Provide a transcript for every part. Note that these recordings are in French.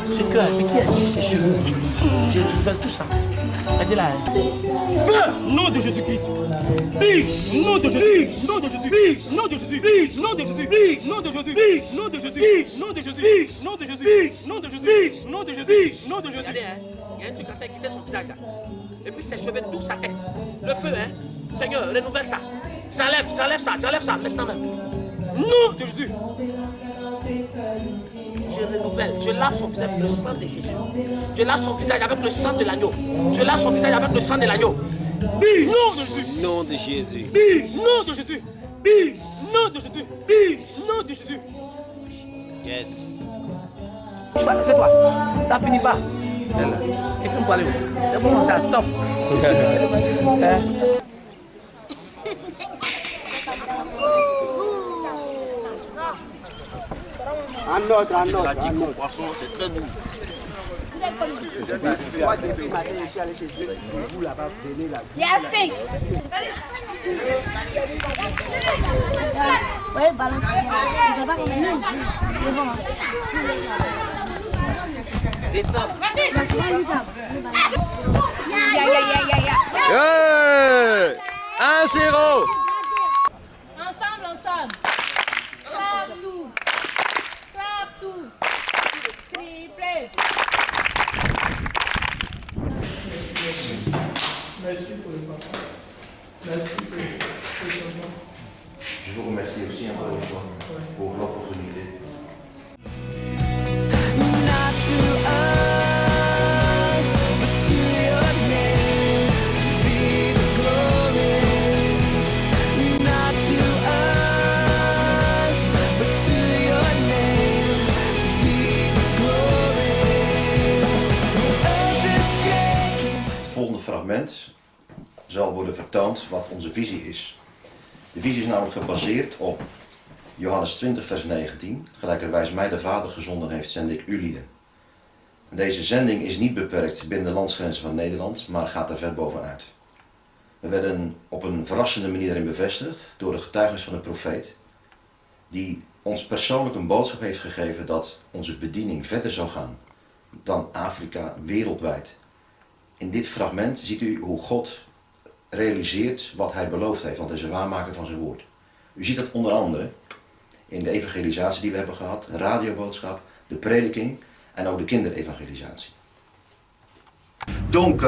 Ce qui est sur ses cheveux, je récupère tout ça. Regardez-là. Feu! Nom de Jésus-Christ. Please! Nom de Jésus. Nom de Jésus. Please! Nom de Jésus. Please! Nom de Jésus. Please! Nom de Jésus. Please! Nom de Jésus. Nom de Jésus. Nom de Jésus. Nom de Jésus. Nom de Jésus. Nom de Jésus. Regardez, hein. Il y a un truc qui a quitté son visage là. Et puis ses cheveux, toute sa tête. Le feu, hein. Seigneur, renouvelle ça. J'enlève ça maintenant même. Nom de Jésus. Je renouvelle, je lave son visage avec le sang de Jésus. Je lave son visage avec le sang de l'agneau. Je lave son visage avec le sang de l'agneau. Please! Nom de Jésus. Nom de Jésus. Please! Nom de Jésus. Please! Nom de Jésus. Please! Nom de Jésus. Yes. C'est toi. Ça finit pas. Tu finis pas. C'est bon, ça stop. Hein? Un autre. Poisson, c'est très doux. Moi, depuis matin, je suis allé chez vous là-bas, venez là. Il y a 5. Oui, balance. Je sais pas comment nous. C'est bon. Hey! 1-0. Ensemble. Clap tout. Triplé. Merci pour le papa. Merci pour le papa. Je vous remercie aussi encore une fois pour l'opportunité. Fragment zal worden vertoond wat onze visie is. De visie is namelijk gebaseerd op Johannes 20 vers 19. Gelijkerwijs mij de Vader gezonden heeft, zend ik u lieden. En deze zending is niet beperkt binnen de landsgrenzen van Nederland, maar gaat er ver bovenuit. We werden op een verrassende manier daarin bevestigd door de getuigenis van de profeet, die ons persoonlijk een boodschap heeft gegeven dat onze bediening verder zou gaan dan Afrika wereldwijd. In dit fragment ziet u hoe God realiseert wat hij beloofd heeft, want hij is een waarmaker van zijn woord. U ziet dat onder andere in de evangelisatie die we hebben gehad, de radioboodschap, de prediking en ook de kinderevangelisatie. Donc,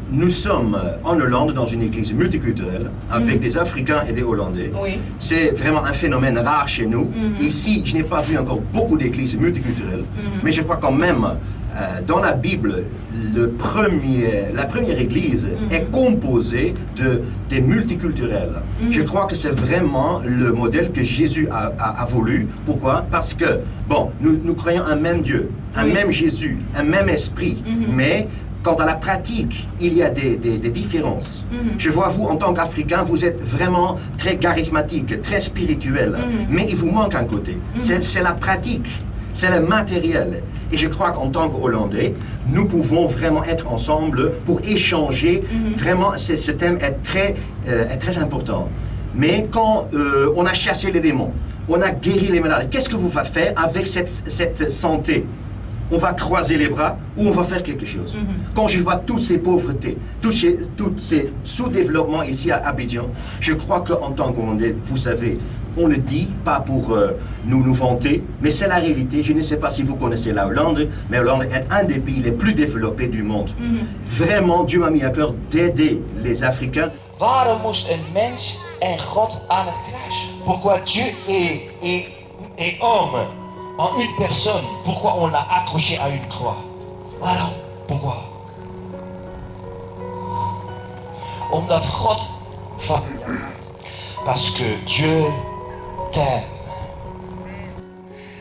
nous sommes en Hollande dans une église multiculturelle avec des Africains et des Hollandais. Oui. C'est vraiment un phénomène rare chez nous. Ici, je n'ai pas vu encore beaucoup d'églises multiculturelles, mais je crois quand même dans la Bible, la première église est composée des multiculturels. Je crois que c'est vraiment le modèle que Jésus a voulu. Pourquoi? Parce que, bon, nous croyons un même Dieu, un même Jésus, un même esprit, mais quant à la pratique, il y a des différences. Je vois vous, en tant qu'Africain, vous êtes vraiment très charismatique, très spirituel, mais il vous manque un côté. C'est la pratique. C'est le matériel. Et je crois qu'en tant qu'Hollandais, nous pouvons vraiment être ensemble pour échanger. Vraiment, ce thème est très important. Mais quand on a chassé les démons, on a guéri les malades, qu'est-ce que vous va faire avec cette santé? On va croiser les bras ou on va faire quelque chose. Quand je vois toutes ces pauvretés, tous ces sous-développements ici à Abidjan, je crois qu'en tant qu'Hollandais, vous savez, on le dit, pas pour nous vanter, mais c'est la réalité. Je ne sais pas si vous connaissez la Hollande, mais la Hollande est un des pays les plus développés du monde. Vraiment, Dieu m'a mis à cœur d'aider les Africains. Waarom moest een mens en God aan het kruis? Pourquoi Dieu est homme en une personne? Pourquoi on l'a accroché à une croix? Waarom? Pourquoi? Omdat God van u houdt. Parce que Dieu t'aime.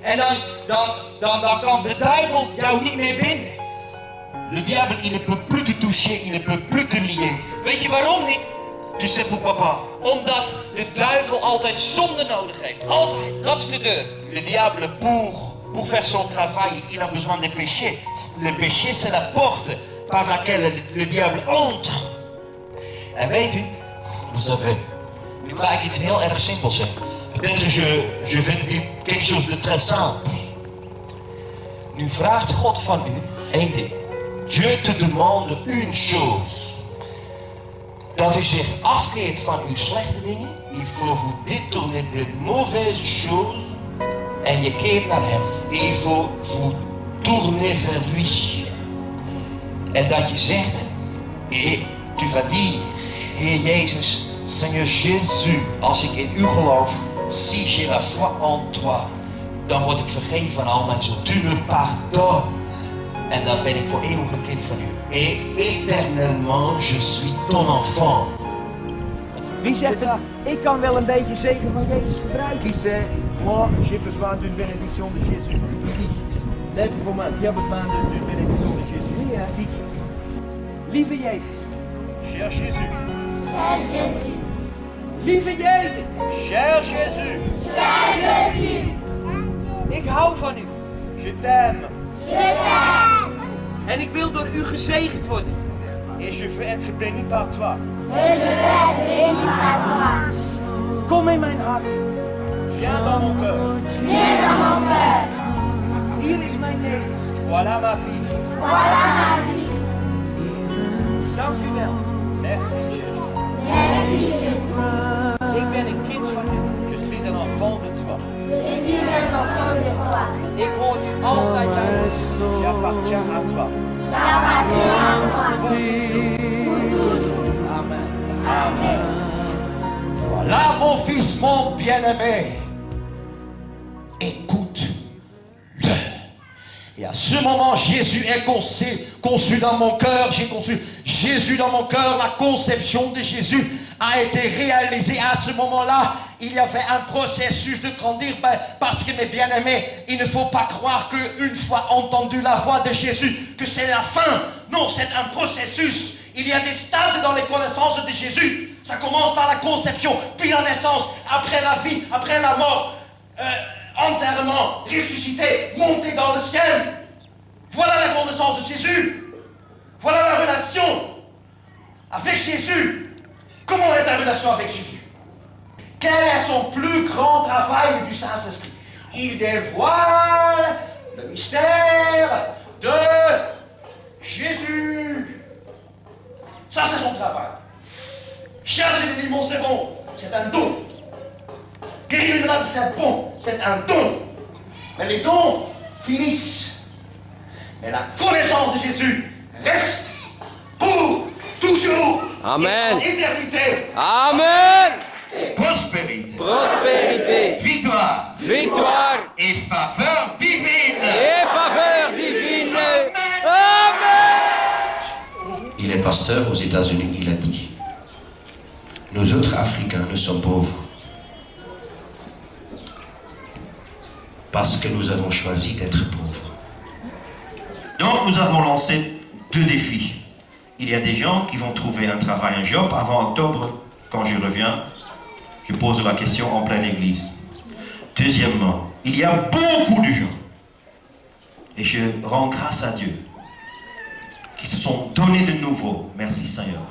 En dan kan de duivel jou niet meer binden. Le diable, il ne peut plus te toucher, il ne peut plus te lier. Weet je waarom niet? Tu sais pourquoi pas? Omdat de duivel altijd zonde nodig heeft. Altijd. Dat is de deur. Le diable, pour faire son travail, il a besoin des péchés. Le péché, c'est la porte par laquelle le diable entre. En weet u, vous savez, nu ga ik iets heel erg simpels zeggen. Peut-être que je vais te dire quelque chose de très simple. Nu vraagt God van u één ding. Dieu te demande une chose. Dat u zich afkeert van uw slechte dingen. Il faut vous détourner de mauvaises choses. En je keert naar hem. Il faut vous tourner vers lui. En dat je zegt. Et tu vas dire. Heer Jezus, Seigneur Jésus. Als ik in u geloof. Si j'ai la foi en toi. Dan word ik vergeven van al mijn zonden. Tu me pardonnes. En dan ben ik voor eeuwig een kind van u. Et éternellement, je suis ton enfant. Wie zegt dat? Ik kan wel een beetje zegen van Jezus gebruiken. Qui sait? Moi, j'ai besoin d'une bénédiction de Jésus. Lève vos mains. Qui a besoin d'une bénédiction de Jésus? Wie, hè? Wie? Lieve Jezus. Cher Jésus. Cher Jésus. Lieve Jezus. Cher Jésus. Cher Jésus. Ik hou van u. Je t'aime. Je t'aime. En ik wil door u gezegend worden. Et je veux être béni par toi. Et je vais être béni par toi. Kom in mijn hart. Viens dans mon cœur. Viens dans mon cœur. Hier is mijn leven. Voilà ma vie. Voilà ma vie. Dank u wel. Merci Jésus. Merci Jésus. Ik ben een kind van u. Je suis un enfant de toi. Je suis un enfant de toi. Ik hoor u altijd bij ons. J'appartiens à toi. J'appartiens à toi. Pour toujours. Amen. Amen. Voilà mon fils, mon bien-aimé. Écoute-le. Et à ce moment, Jésus est conçu dans mon cœur. J'ai conçu Jésus dans mon cœur. La conception de Jésus a été réalisée. À ce moment-là, il y avait un processus de grandir. Parce que mes bien-aimés, il ne faut pas croire qu'une fois entendu la voix de Jésus, que c'est la fin. Non, c'est un processus. Il y a des stades dans les connaissances de Jésus. Ça commence par la conception, puis la naissance, après la vie, après la mort, enterrement, ressuscité, monté dans le ciel. Voilà la connaissance de Jésus. Voilà la relation avec Jésus. Comment est ta relation avec Jésus? Quel est son plus grand travail du Saint-Esprit? Il dévoile le mystère de Jésus. Ça, c'est son travail. Chasser les démons, c'est bon. C'est un don. Guérir les malades, c'est bon. C'est un don. Mais les dons finissent. Mais la connaissance de Jésus reste pour toujours. Amen. Et en éternité. Amen. Prospérité. Prospérité. Victoire. Victoire. Et faveur divine. Et faveur divine. Amen. Il est pasteur aux États-Unis, il a dit, nous autres Africains, nous sommes pauvres parce que nous avons choisi d'être pauvres. Donc nous avons lancé 2 défis. Il y a des gens qui vont trouver un travail, un job. Avant octobre, quand je reviens, je pose la question en pleine église. Deuxièmement, il y a beaucoup de gens, et je rends grâce à Dieu, qui se sont donnés de nouveau, merci Seigneur,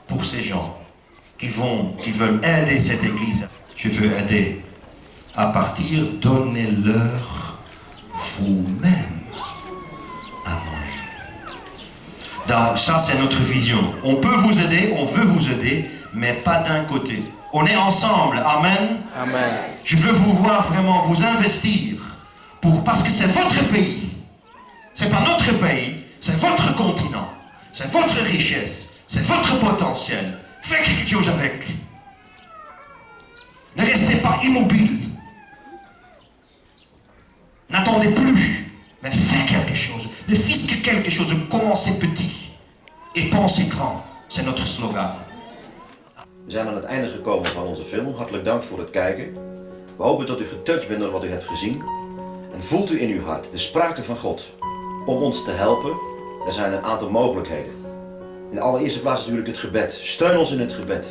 pour ces gens qui veulent aider cette église. Je veux aider à partir, donnez-leur vous-même à manger. Donc ça c'est notre vision. On peut vous aider, on veut vous aider, mais pas d'un côté. On est ensemble, amen. Amen. Je veux vous voir vraiment vous investir parce que c'est votre pays. C'est pas notre pays, c'est votre continent. C'est votre richesse, c'est votre potentiel. Faites quelque chose avec. Ne restez pas immobile. N'attendez plus, mais faites quelque chose. Ne faites que quelque chose. Commencez petit et pensez grand. C'est notre slogan. We zijn aan het einde gekomen van onze film. Hartelijk dank voor het kijken. We hopen dat u getouched bent door wat u hebt gezien. En voelt u in uw hart de sprake van God om ons te helpen? Er zijn een aantal mogelijkheden. In de allereerste plaats natuurlijk het gebed. Steun ons in het gebed.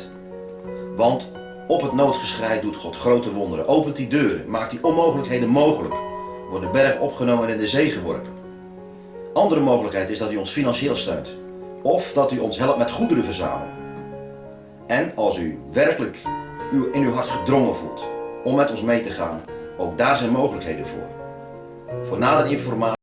Want op het noodgeschrei doet God grote wonderen. Opent die deuren, maakt die onmogelijkheden mogelijk. Wordt de berg opgenomen en in de zee geworpen. Andere mogelijkheid is dat u ons financieel steunt. Of dat u ons helpt met goederen verzamelen. En als u werkelijk in uw hart gedrongen voelt om met ons mee te gaan, ook daar zijn mogelijkheden voor. Voor nadere informatie